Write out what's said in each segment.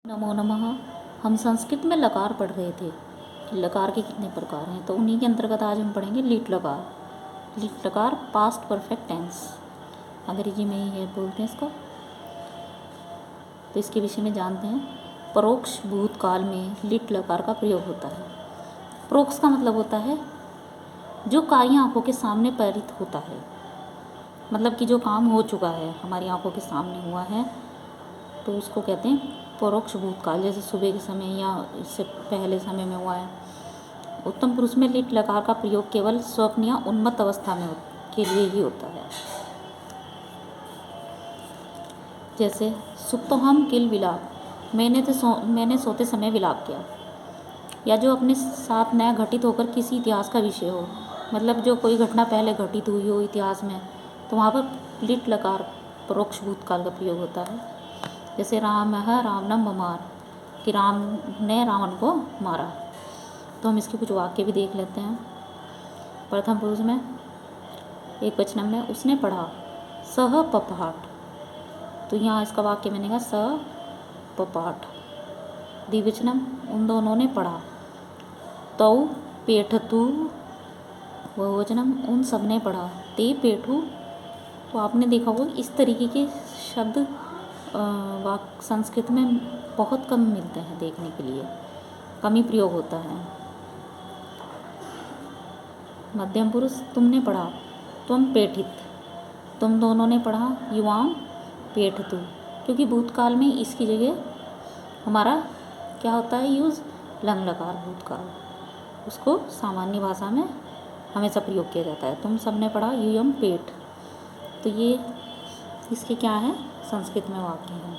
नमो नमः। हम संस्कृत में लकार पढ़ रहे थे कि लकार के कितने प्रकार हैं, तो उन्हीं के अंतर्गत आज हम पढ़ेंगे लीट लकार। लीट लकार पास्ट परफेक्ट टेंस, अंग्रेजी में ही है बोलते हैं इसको। तो इसके विषय में जानते हैं। परोक्ष भूतकाल में लीट लकार का प्रयोग होता है। परोक्ष का मतलब होता है जो कार्य आंखों के सामने प्रेरित होता है, मतलब कि जो काम हो चुका है, हमारी आंखों के सामने हुआ है, तो उसको कहते हैं परोक्ष भूतकाल। जैसे सुबह के समय या इससे पहले समय में हुआ है। उत्तम पुरुष में लिट लकार का प्रयोग केवल स्वप्न या उन्मत्त अवस्था में के लिए ही होता है। जैसे सुप्तोहम किल विलाप, मैंने सोते समय विलाप किया। या जो अपने साथ नया घटित होकर किसी इतिहास का विषय हो, मतलब जो कोई घटना पहले घटित हुई हो इतिहास में, तो वहाँ पर लिट लकार परोक्ष भूतकाल का प्रयोग होता है। जैसे रामः रावणं ममार, कि राम ने रावण को मारा। तो हम इसके कुछ वाक्य भी देख लेते हैं। प्रथम पुरुष में एक वचन में उसने पढ़ा सह पपाठ, तो यहाँ इसका वाक्य मैंने कहा स पपाठ। द्विवचनम उन दोनों ने पढ़ा, तौ पेठतु। बहुवचनम उन सब ने पढ़ा, ते पेठु। तो आपने देखा होगा इस तरीके के शब्द संस्कृत में बहुत कम मिलते हैं देखने के लिए, कम ही प्रयोग होता है। मध्यम पुरुष तुमने पढ़ा, तुम पेठित, तुम दोनों ने पढ़ा, युवाम पेठतु। क्योंकि भूतकाल में इसकी जगह हमारा क्या होता है यूज़, लंग लकार भूतकाल, उसको सामान्य भाषा में हमेशा प्रयोग किया जाता है। तुम सबने पढ़ा यूयम पेठ, तो ये इसके क्या है संस्कृत में वाक्य है।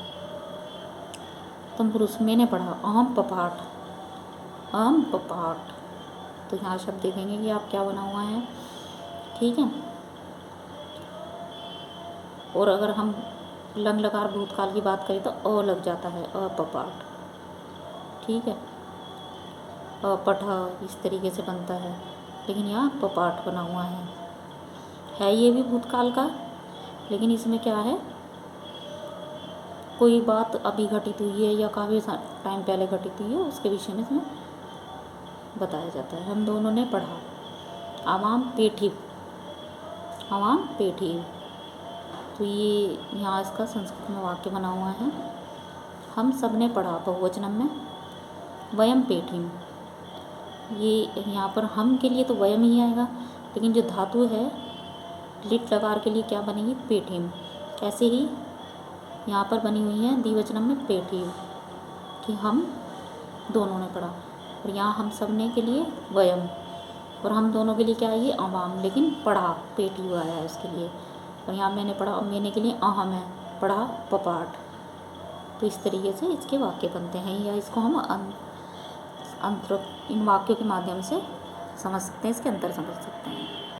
तुम पुरुष मैंने पढ़ा अहम पपाठ, अहम पपाठ। तो यहाँ शब्द देखेंगे कि आप क्या बना हुआ है, ठीक है। और अगर हम लंग लकार भूतकाल की बात करें तो अ लग जाता है, अपपाठ, ठीक है। अपठ इस तरीके से बनता है, लेकिन यहाँ पपाठ बना हुआ है ये भी भूतकाल का, लेकिन इसमें क्या है, कोई बात अभी घटित हुई है या काफ़ी टाइम पहले घटित हुई है, उसके विषय में इसमें बताया जाता है। हम दोनों ने पढ़ा आवाम पेठी, आवाम पेठी। तो ये यहाँ इसका संस्कृत में वाक्य बना हुआ है। हम सब ने पढ़ा बहुवचनम में, वयम पेठिम। ये यहाँ पर हम के लिए तो वयम ही आएगा, लेकिन जो धातु है लिट लकार के लिए क्या बनेगी, पेठिम। ऐसे ही यहाँ पर बनी हुई है द्विवचनम में पेठी, कि हम दोनों ने पढ़ा। और यहाँ हम सब ने के लिए वयम, और हम दोनों के लिए क्या है ये अवाम, लेकिन पढ़ा पेठी आया है उसके लिए। और यहाँ मैंने पढ़ा, मैंने के लिए अहम है, पढ़ा पपाठ। तो इस तरीके से इसके वाक्य बनते हैं, या इसको हम इन वाक्यों के माध्यम से समझ सकते हैं, इसके अंतर समझ सकते हैं।